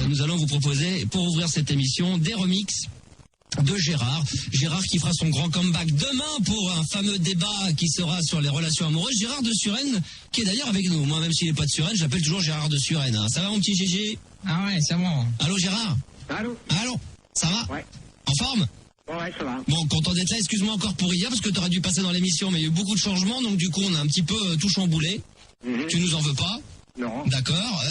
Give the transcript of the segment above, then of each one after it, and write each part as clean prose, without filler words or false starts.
nous allons vous proposer, pour ouvrir cette émission, des remixes de Gérard. Gérard qui fera son grand comeback demain pour un fameux débat qui sera sur les relations amoureuses. Gérard de Suresnes, qui est d'ailleurs avec nous. Moi, même s'il n'est pas de Suresnes, je l'appelle toujours Gérard de Suresnes. Hein. Ça va, mon petit Gégé? Ah ouais, c'est bon. Allô, Gérard? Allô? Allô? Ça va? Ouais. En forme? Ouais, ça va. Bon, content d'être là. Excuse-moi encore pour hier, parce que tu aurais dû passer dans l'émission, mais il y a eu beaucoup de changements, donc du coup, on a un petit peu tout chamboulé. Tu nous en veux pas? Non. D'accord.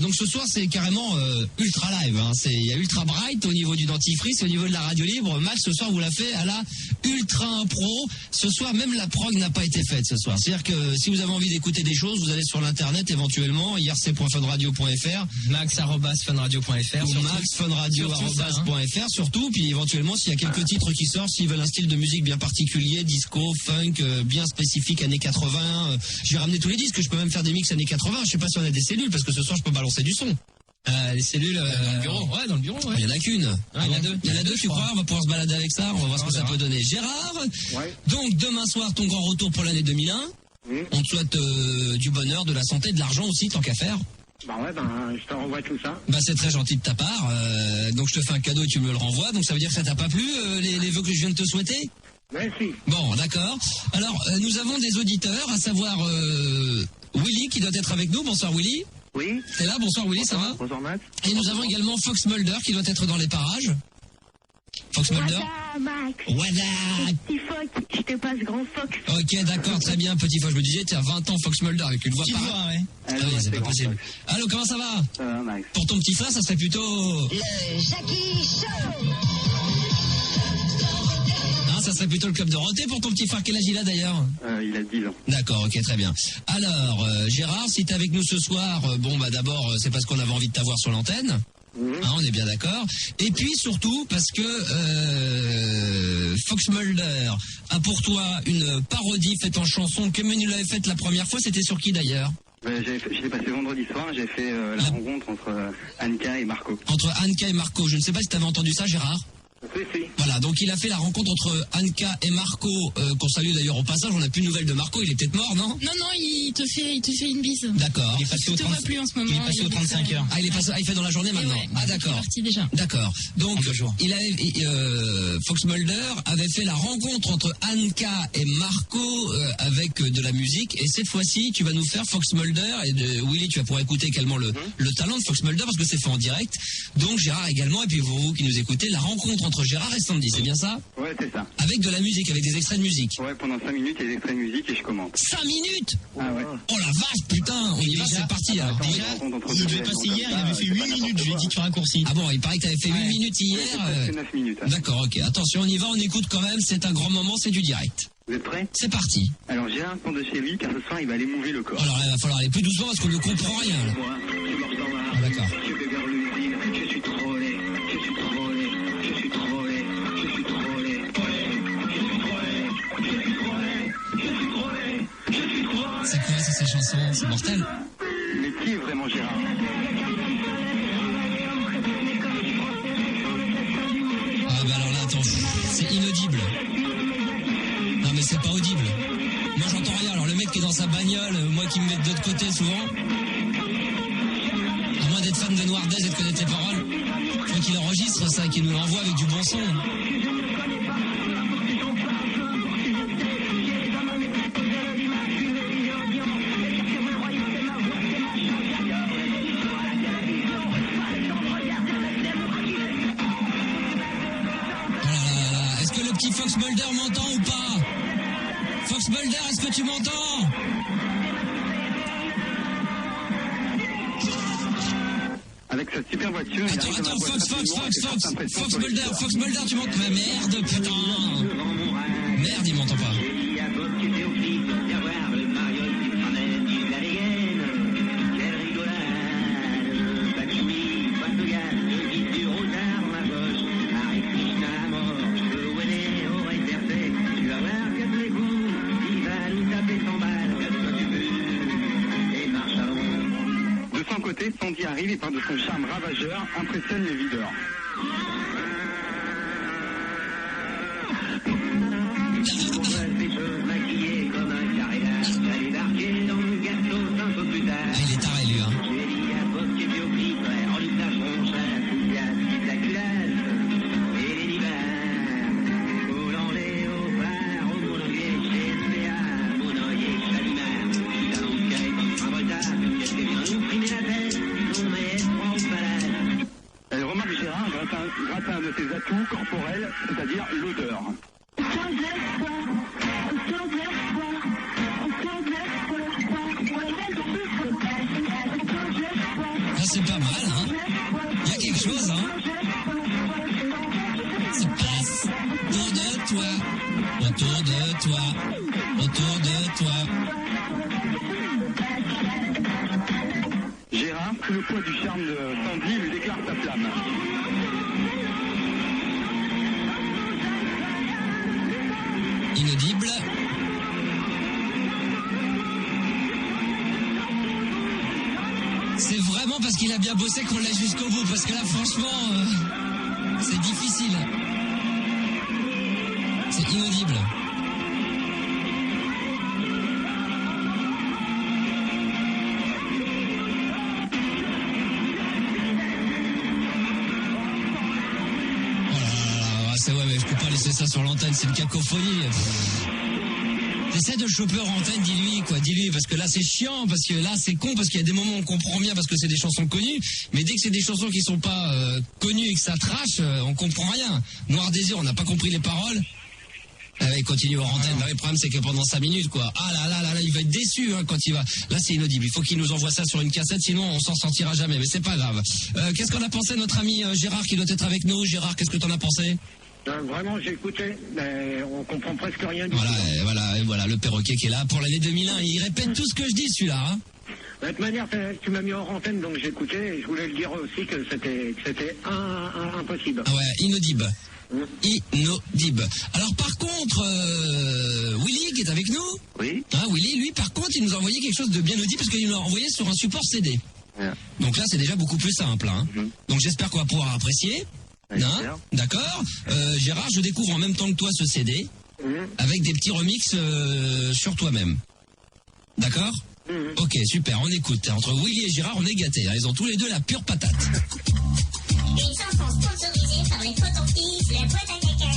Donc ce soir c'est carrément ultra live. Hein. Il y a ultra bright au niveau du dentifrice, au niveau de la radio libre. Max ce soir vous l'a fait à la ultra impro. Ce soir même la prog n'a pas été faite ce soir. C'est-à-dire que si vous avez envie d'écouter des choses, vous allez sur l'internet éventuellement irc.funradio.fr, max@funradio.fr ou maxfunradio.fr surtout. Puis éventuellement s'il y a quelques titres qui sortent, s'ils veulent un style de musique bien particulier, disco, funk, bien spécifique années 80. J'ai ramené tous les disques. Je peux même faire des mix années 80. Je sais pas si on a des cellules, parce que ce soir je peux balancer du son. Les cellules dans le bureau. Ouais, dans le bureau. Ouais. Il y en a qu'une. Il y en a deux. Il y en a deux, tu crois? On va pouvoir se balader avec ça. On va voir ce que ça peut donner. Gérard. Ouais. Donc demain soir ton grand retour pour l'année 2001. On te souhaite du bonheur, de la santé, de l'argent aussi, tant qu'à faire. Bah ouais, je te renvoie tout ça. Bah c'est très gentil de ta part. Donc je te fais un cadeau et tu me le renvoies. Donc ça veut dire que ça t'a pas plu les vœux que je viens de te souhaiter? Merci. Bon, d'accord. Alors nous avons des auditeurs, à savoir Willy qui doit être avec nous. Bonsoir Willy. Oui. T'es là? Bonsoir Willy, ça va? Bonsoir Max. Et nous avons également Fox Mulder qui doit être dans les parages. Fox Mulder. Wada, Max. Wada. Petit Fox, je te passe grand Fox. Ok, d'accord, très bien, petit Fox. Je me disais, t'es à 20 ans Fox Mulder avec une voix Petite pareille. voix, ouais. Ah oui, c'est pas possible. Allô, comment ça va? Ça va Max. Pour ton petit frère, ça serait plutôt... Le Jackie Show. Hein, ça serait plutôt le club Dorothée pour ton petit frère. Quel âge il a d'ailleurs? Il a 10 ans. D'accord, ok, très bien. Alors, Gérard, si t'es avec nous ce soir, bon, bah d'abord, c'est parce qu'on avait envie de t'avoir sur l'antenne. Hein, on est bien d'accord. Et puis surtout parce que Fox Mulder a pour toi une parodie faite en chanson. Comme il nous l'avait faite la première fois, c'était sur qui d'ailleurs? Je l'ai passé vendredi soir, j'ai fait la rencontre entre Anka et Marco. Entre Anka et Marco. Je ne sais pas si tu avais entendu ça, Gérard. Si. Voilà, donc il a fait la rencontre entre Anka et Marco, qu'on salue d'ailleurs au passage. On n'a plus de nouvelles de Marco, il est peut-être mort, non? Non, il te fait une bise. D'accord. Il est passé au Je te vois plus en ce moment. Il est passé aux 35 heures. Ah, il fait dans la journée maintenant. Ouais, Ah, d'accord. Il est parti déjà. D'accord. Donc, En 2 jours. Fox Mulder avait fait la rencontre entre Anka et Marco avec de la musique. Et cette fois-ci, tu vas nous faire Fox Mulder et Willy, tu vas pouvoir écouter également le talent de Fox Mulder parce que c'est fait en direct. Donc, Gérard également. Et puis vous qui nous écoutez, la rencontre entre Gérard et Sandy, c'est bien ça? Ouais, c'est ça. Avec de la musique, avec des extraits de musique. Ouais, pendant 5 minutes, il y a des extraits de musique et je commente. 5 minutes? Ah ouais. Oh la vache, putain, on y va, c'est parti alors. Déjà, il devait passer hier, il avait fait 8 minutes, je lui ai dit tu raccourcis. Ah bon, il paraît que t'avais fait 8 minutes hier. C'est 9 minutes. Hein. D'accord, ok. Attention, on y va, on écoute quand même, c'est un grand moment, c'est du direct. Vous êtes prêts? C'est parti. Alors j'ai un son de chez lui car ce soir il va aller mouver le corps. Alors il va falloir aller plus doucement parce qu'on ne comprend rien là. Moi, je marche dans la Ah, d'accord. je vais vers l'usine, je suis trop laid, je suis trop laid, je suis trop laid, je suis trop laid, je suis trop laid, je suis trop laid, je suis trop laid. C'est quoi ces chansons? C'est mortel. Mais qui est vraiment Gérard? Ah bah alors là, attends, c'est inaudible. Non mais c'est pas audible. Moi j'entends rien, alors le mec qui est dans sa bagnole, moi qui me mets de l'autre côté souvent, à moins d'être fan de Noirdaise et de connaître les paroles, faut qu'il enregistre ça, qu'il nous l'envoie avec du bon son. Est-ce que le petit Fox Mulder m'entend ou pas? Fox Mulder, est-ce que tu m'entends? Avec sa super voiture, il arrive dans la boîte à Fox Mulder, tu m'entends? Mais merde, putain! Merde, il m'entend pas. Côté, Sandy arrive et par de son charme ravageur impressionne les videurs. Il est taré lui, hein. grâce à un de ses atouts corporels, c'est-à-dire l'odeur. Ah, c'est pas mal, hein. Il y a quelque chose, hein. Ça passe autour de toi, autour de toi, autour de toi. Gérard, sous le poids du charme de Sandy, lui déclare sa flamme. Inaudible. C'est vraiment parce qu'il a bien bossé qu'on l'a jusqu'au bout, parce que là, franchement, c'est difficile. C'est inaudible. C'est ouais, mais je peux pas laisser ça sur l'antenne, c'est une cacophonie. T'essaies de choper en antenne, dis-lui, parce que là c'est chiant, parce que là c'est con, parce qu'il y a des moments où on comprend bien parce que c'est des chansons connues, mais dès que c'est des chansons qui sont pas connues et que ça trash, on comprend rien. Noir Désir, on n'a pas compris les paroles. Il continue hors antenne. Le problème c'est que pendant 5 minutes, quoi. Ah là, il va être déçu quand il va. Là c'est inaudible. Il faut qu'il nous envoie ça sur une cassette, sinon on s'en sortira jamais. Mais c'est pas grave. Qu'est-ce qu'on a pensé, notre ami Gérard qui doit être avec nous? Gérard, qu'est-ce que t'en as pensé? Vraiment, j'ai écouté, mais on comprend presque rien du tout. Voilà, le perroquet qui est là pour l'année 2001. Il répète tout ce que je dis, celui-là. Hein. De toute manière, tu m'as mis hors antenne, donc j'ai écouté, et je voulais le dire aussi que c'était impossible. Ah ouais, inaudible. Inaudible. Alors par contre, Willy qui est avec nous. Oui. Hein, Willy, lui, par contre, il nous a envoyé quelque chose de bien audible parce qu'il nous l'a envoyé sur un support CD. Yeah. Donc là, c'est déjà beaucoup plus simple. Hein. Donc j'espère qu'on va pouvoir apprécier. Hein, d'accord. Gérard, je découvre en même temps que toi ce CD avec des petits remixes sur toi-même. D'accord. Ok, super, on écoute. Entre Willy et Gérard, on est gâtés. Ils ont tous les deux la pure patate. Une chanson sponsorisée par les potentiels, les boîtes à caca.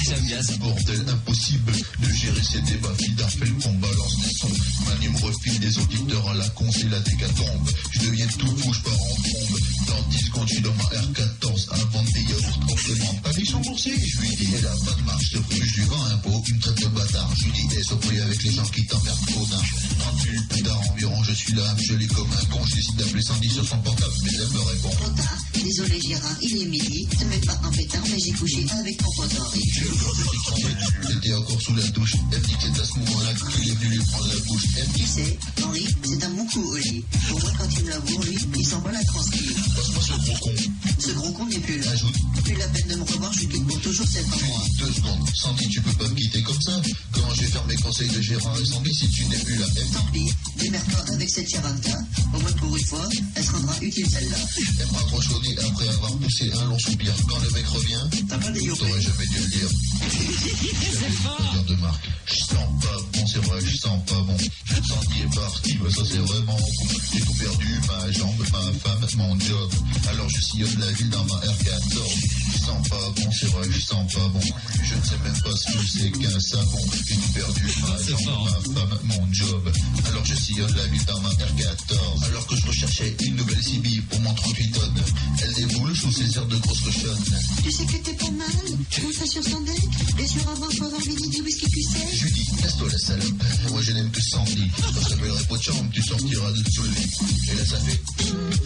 J'aime bien ça. Bordel, impossible de gérer ces débats. Fida fait le qu'on balance des sons. Mani me refile des auditeurs à la con, c'est la décatombe. Je deviens tout fou, je pars en trombe. Dans 10 secondes, je suis dans ma R14 avant des yaourts compléments. Pas des chamboursés, je lui dis, elle a pas de marche. Je lui vends un pot, une traite de bâtard. Je lui dis, sois pris avec les gens qui t'emmerdent, codin. 38 plus tard environ, je suis là, je l'ai comme un con. Je décide d'appeler Sandy sur son portable, mais elle me répond. Trop tard, désolé Gérard, il est midi. Ne mets pas un pétard, mais j'ai couché avec mon pote Henri. J'étais encore sous la douche. Elle dit que c'est à ce moment-là qu'il est venu lui prendre la bouche. Tu sais, Henri, c'est un bon coup au lit. Pour moi, quand il me l'avoue, lui, il s'envoie la transcrire. Passe-moi ce gros con. Ce gros con n'est plus là. Ajoute. Plus la peine de me revoir, je quitte pour toujours cette endroit. 2 secondes. Sandy, tu peux pas me quitter comme ça. Comment je vais faire mes conseils de Gérard et Sandy si tu n'es plus là? Tant pis, démerde-toi avec cette Chiranka. Au moins pour une fois, elle se rendra utile celle-là. Elle me raccroche au nez après avoir poussé un long soupir. Quand le mec revient, t'as pas des t'aurais jamais dû le dire. C'est fort. De marque. Je sens pas bon, c'est vrai, je sens pas bon. Sandy est parti, bah ça c'est vraiment con. J'ai tout perdu, ma jambe, ma femme, mon job. Alors je sillonne la ville dans ma R14. Je sens pas bon, c'est vrai, je sens pas bon. Je ne sais même pas ce que c'est qu'un savon. J'ai tout perdu, ma jambe, ma femme, mon job. Alors je sillonne la ville dans ma R14. Alors que je recherchais une nouvelle CB pour mon 38 tonnes. Elle déboule sous ses airs de grosse cochonne. Tu sais que t'es pas mal, on ça sur son deck. Et sur avant, faut avoir midi du whisky, tu sais. Je lui dis, laisse-toi la salope. Moi je n'aime que Sandy. Quand je t'appellerai pas de chambre, tu sortiras de dessous le lit. Et là ça fait,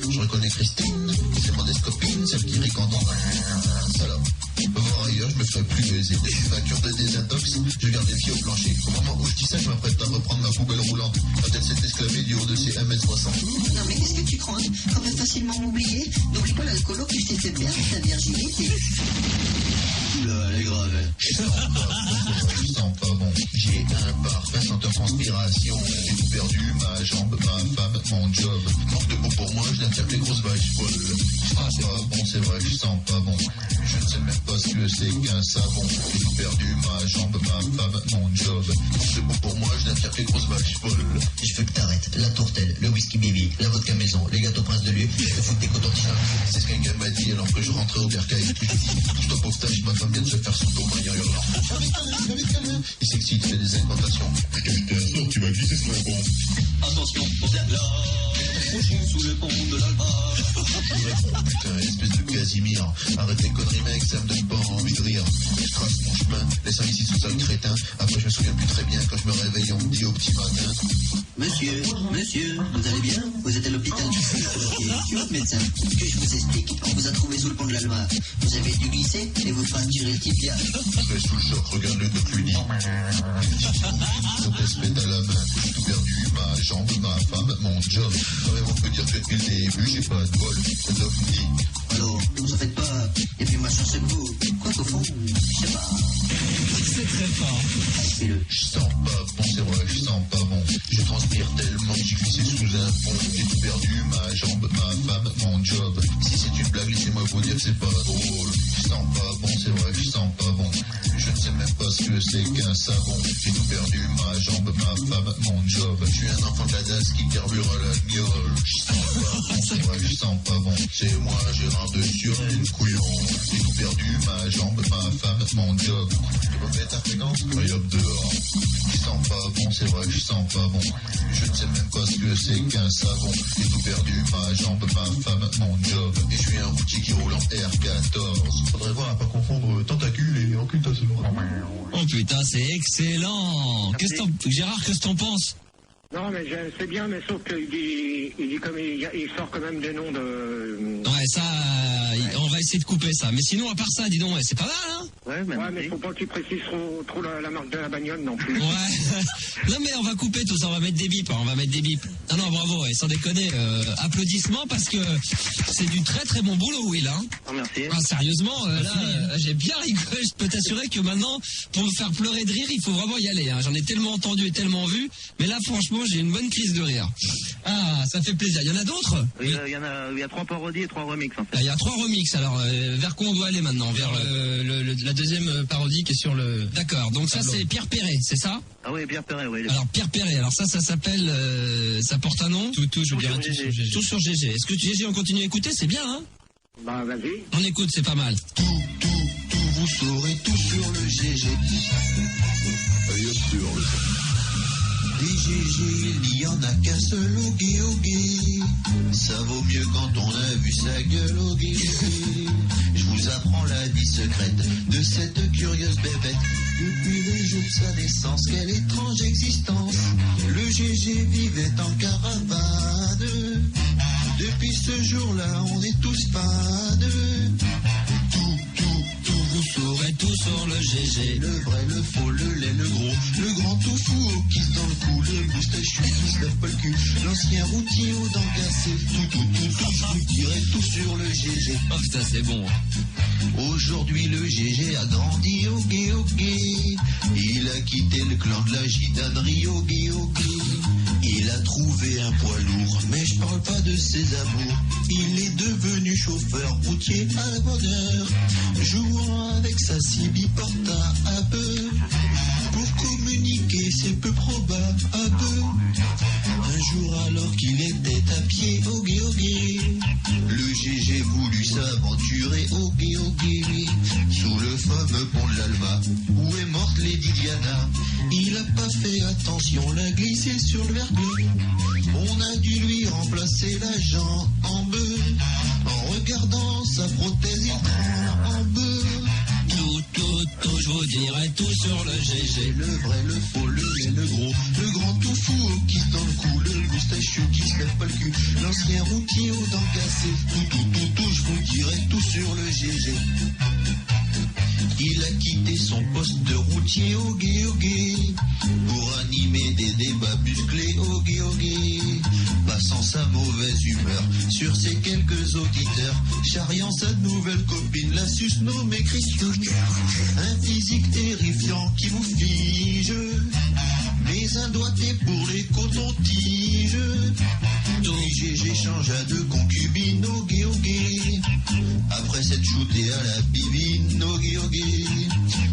je reconnais Christine. C'est mon ex-copine, celle qui rit quand on salope. Voir ailleurs, je me ferai plus baiser. Ma cure de désintox, je garde les pieds au plancher. Au moment où je dis ça, je m'apprête à reprendre ma poubelle roulante. Quand elle s'est esclavée du haut de ses 1m60. Non mais qu'est-ce que tu crois? Qu'on peut facilement m'oublier? N'oublie pas l'alcoolo que je t'ai fait perdre ta virginité. Là, elle est grave. Je sens pas bon. J'ai un parfum senteur conspiration. J'ai tout perdu, ma jambe, ma femme, mon job. Manque de mots pour moi, je viens de faire des grosses vaches folles. Je sens pas bon, c'est vrai, je sens pas bon. Je ne sais même pas ce que c'est qu'un savon. J'ai tout perdu, ma jambe, ma femme, mon job. Manque de mots pour moi, je viens de faire des grosses vaches folles. Je veux que t'arrêtes la tourtelle, le whisky baby, la vodka maison, les gâteaux prince de lieu, le foot des cotons-tiges. C'est ce qu'un gars m'a dit alors que je rentrais au bercail. Je lui dis, je dois pauvre tâche, ma femme vient de se faire son dos moyen hurlant. Il s'excite, il fait des incantations. Putain, tu vas glisser sur la bombe. Attention, on accroché sous le pont de l'Alba. Putain, espèce de Casimir. Arrête les conneries, mec, ça me donne pas envie de rire. Je trace mon chemin, laissant ici sous sale crétin. Après, je me souviens plus très bien quand je me réveille, on me dit au petit matin. Monsieur, vous allez bien? Vous êtes à l'hôpital du Fou. Tu es votre médecin. Que je vous explique. On vous a trouvé sous le pont de la Loire. Vous avez dû glisser et vous fracturez le tibia. Reste sous le choc, regarde le doc lui dit. Donc espèce à la main, j'ai tout perdu, ma jambe, ma femme, mon job. Vraiment, on peut dire que depuis le début, j'ai pas de bol. Le doc me dit. Alors, vous en faites pas. Il y a plus ma chance que vous. Quoi qu'au fond, je sais pas. C'est très fort. Fais-le. Je sens pas bon, c'est vrai, je sens pas bon. Je transpire tellement que j'ai glissé sous un pont. J'ai tout perdu, ma jambe, ma femme, mon job. Si c'est une blague, laissez-moi vous dire que c'est pas drôle. Je sens pas bon, c'est vrai, je sens pas bon. Je ne sais même pas ce que c'est qu'un savon. J'ai tout perdu, ma jambe, ma femme, mon job. Je suis un enfant de la DAS qui carbure à la gueule. Je sens pas bon, c'est vrai, je sens pas bon. C'est moi, Gérard de sur une couillon. J'ai tout perdu, ma jambe, ma femme, mon job. Tu peux mettre ta fréquence? Incroyable dehors. Je sens pas bon, c'est vrai, je sens pas bon. Je ne sais même pas ce que c'est qu'un savon. J'ai tout perdu, ma jambe, ma femme, mon job. Et je suis un routier qui roule en R14. Faudrait voir à pas confondre tentacule et occultation. Oh putain, c'est excellent. Gérard, qu'est-ce que t'en penses? Non, mais c'est bien, mais sauf qu'il dit comme il sort quand même des noms de... Ouais, ça, on va essayer de couper ça. Mais sinon, à part ça, dis donc, ouais, c'est pas mal, hein? Ouais, mais faut pas que tu précises trop la marque de la bagnole non plus. Ouais. Non, mais on va couper tout ça, on va mettre des bips, Non, non, bravo, ouais, sans déconner, applaudissements parce que c'est du très très bon boulot, Will, hein? Oh, merci. Ah, sérieusement, là, j'ai bien rigolé. Je peux t'assurer que maintenant, pour me faire pleurer de rire, il faut vraiment y aller, hein. J'en ai tellement entendu et tellement vu, mais là, franchement, j'ai une bonne crise de rire. Ah, ça fait plaisir. Il y en a d'autres? Oui, il y a 3 parodies et 3 remixes, en fait. Il y a 3 remixes, alors, vers quoi on doit aller maintenant? Vers la deuxième parodie qui est sur le... D'accord, donc ça c'est Pierre Perret, c'est ça? Ah oui, Pierre Perret, oui. Alors Pierre Perret, alors ça s'appelle, ça porte un nom? Tout, je dirais tout sur GG. Tout sur GG. Est-ce que GG on continue à écouter? C'est bien, hein? Bah vas-y. On écoute, c'est pas mal. Tout, vous saurez tout sur le GG. Bien sûr. Les GG, il n'y en a qu'un seul, ogé. Ça vaut mieux quand on a vu sa gueule, ogé. Je vous apprends la vie secrète de cette curieuse bébête. Depuis le jour de sa naissance, quelle étrange existence. Le GG vivait en caravane. Depuis ce jour-là, on est tous fans. Vous saurez tout sur le GG. Le vrai, le faux, le laid, le gros. Le grand tout fou au kiss dans le cou. Le moustachu qui se lève pas le cul. L'ancien routier aux dents cassées. Tout, je vous dirai tout sur le GG. Oh putain, c'est bon. Aujourd'hui, le GG a grandi, ogé. Il a quitté le clan de la gitanerie, ogé. Il a trouvé un poids lourd, mais je parle pas de ses amours. Il est devenu chauffeur routier à la bonne heure, jouant avec sa CB portable. Pour communiquer, c'est peu probable. Un jour, alors qu'il était à pied, ogé, le GG voulut s'aventurer, ogé, sous le fameux pont de l'Alma, où est morte Lady Diana. Il a pas fait attention, l'a glissé sur le verglas. On a dû lui remplacer la jambe en regardant sa prothèse, il tremble. Tout, je vous dirai tout sur le GG. Le vrai, le faux, le laid, le gros. Le grand tout fou au kiss dans le cou. Le moustachu qui se lève pas le cul. L'ancien routier aux dents cassées. Tout, je vous dirai tout sur le GG. Il a quitté son poste de routier, ogé, pour animer des débats musclés, ogé, passant sa mauvaise humeur sur ses quelques auditeurs, charriant sa nouvelle copine, la susnommée Christine. Un physique terrifiant qui vous fige, mais un doigté pour les cotons-tiges. GG changea de concubine, ogé, après s'être shooté à la bibine, ogé,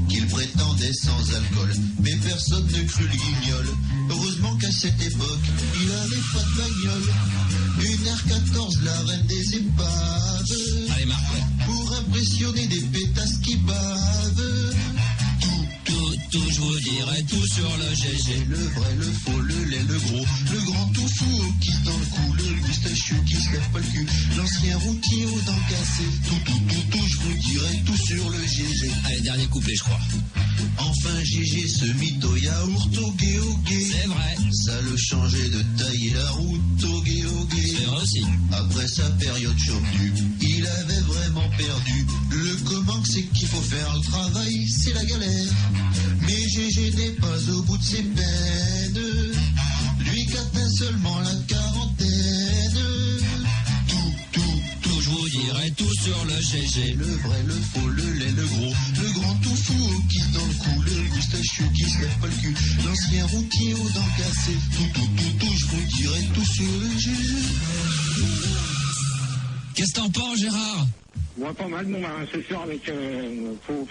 qu'il prétendait sans alcool, mais personne ne crut le guignol. Heureusement qu'à cette époque, il avait pas de bagnole. Une R14, la reine des épaves. Allez, Marc, ouais. Pour impressionner des pétasses qui bavent. Tout, tout, je vous dirai tout sur le GG. Le vrai, le faux, le laid, le gros, le grand tout fou qui dans le cou, le moustachieux qui se lève pas le cul, l'ancien routier aux dents cassées. Tout, je vous dirai tout sur le GG. Allez, dernier couplet, je crois. Enfin GG se mit au yaourt au gué. C'est vrai. Ça le changeait de tailler la route au gué. C'est vrai aussi. Après sa période chômue, il avait vraiment perdu. Le comment c'est qu'il faut faire le travail, c'est la galère. Mais GG n'est pas au bout de ses peines. Lui qu'atteint seulement la quarantaine. Tout, je vous dirai tout sur le GG. Le vrai, le faux, le laid, le gros, le grand tout fou qui dans le cou, le moustachieux qui se lève pas le cul, l'ancien routier aux dents cassées. Tout, je vous dirai tout sur le GG. Qu'est-ce que t'en penses, Gérard? Moi, pas mal, bon, ben, c'est sûr, avec,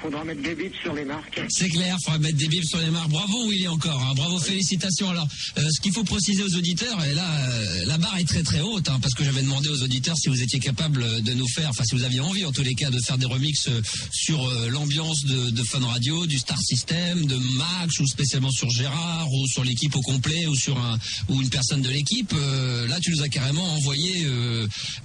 faudra mettre des bips sur les marques. C'est clair, faudra mettre des bips sur les marques. Bravo Willy encore, hein. Bravo, félicitations. Alors, ce qu'il faut préciser aux auditeurs, et là, la barre est très très haute, hein, parce que j'avais demandé aux auditeurs si vous étiez capables de nous faire, enfin si vous aviez envie en tous les cas, de faire des remixes sur l'ambiance de Fun Radio, du Star System, de Max, ou spécialement sur Gérard, ou sur l'équipe au complet, ou sur ou une personne de l'équipe. Là, tu nous as carrément envoyé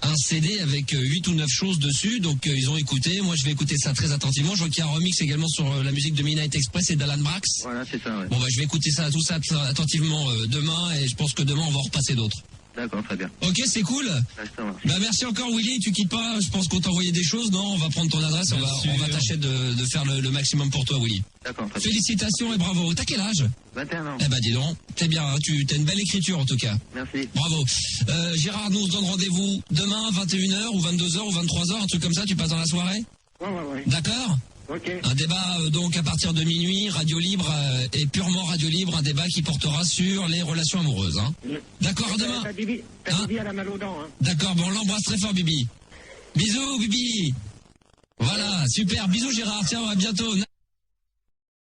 un CD avec 8 ou 9 choses dessus. Donc ils ont écouté, moi je vais écouter ça très attentivement. Je vois qu'il y a un remix également sur la musique de Midnight Express et d'Alan Brax. Voilà, c'est ça, ouais. Bon bah je vais écouter ça, tout ça attentivement demain, et je pense que demain on va en repasser d'autres. D'accord, très bien. Ok, c'est cool. Bah merci encore Willy, tu quittes pas, je pense qu'on t'a envoyé des choses, non? On va prendre ton adresse, on va tâcher de faire le maximum pour toi Willy. D'accord, très bien. Félicitations et bravo. T'as quel âge? 21 ans. Eh bah dis donc, t'es bien, hein, t'as une belle écriture en tout cas. Merci. Bravo. Gérard, nous on se donne rendez-vous demain 21h ou 22h ou 23h, un truc comme ça, tu passes dans la soirée? Ouais. D'accord? Ok. Un débat donc à partir de minuit, radio libre et purement radio libre, un débat qui portera sur les relations amoureuses. Hein. D'accord, à demain. T'as Bibi à la malle aux dents. Hein. D'accord, bon, on l'embrasse très fort, Bibi. Bisous, Bibi. Voilà, super. Bisous, Gérard. Tiens, à bientôt.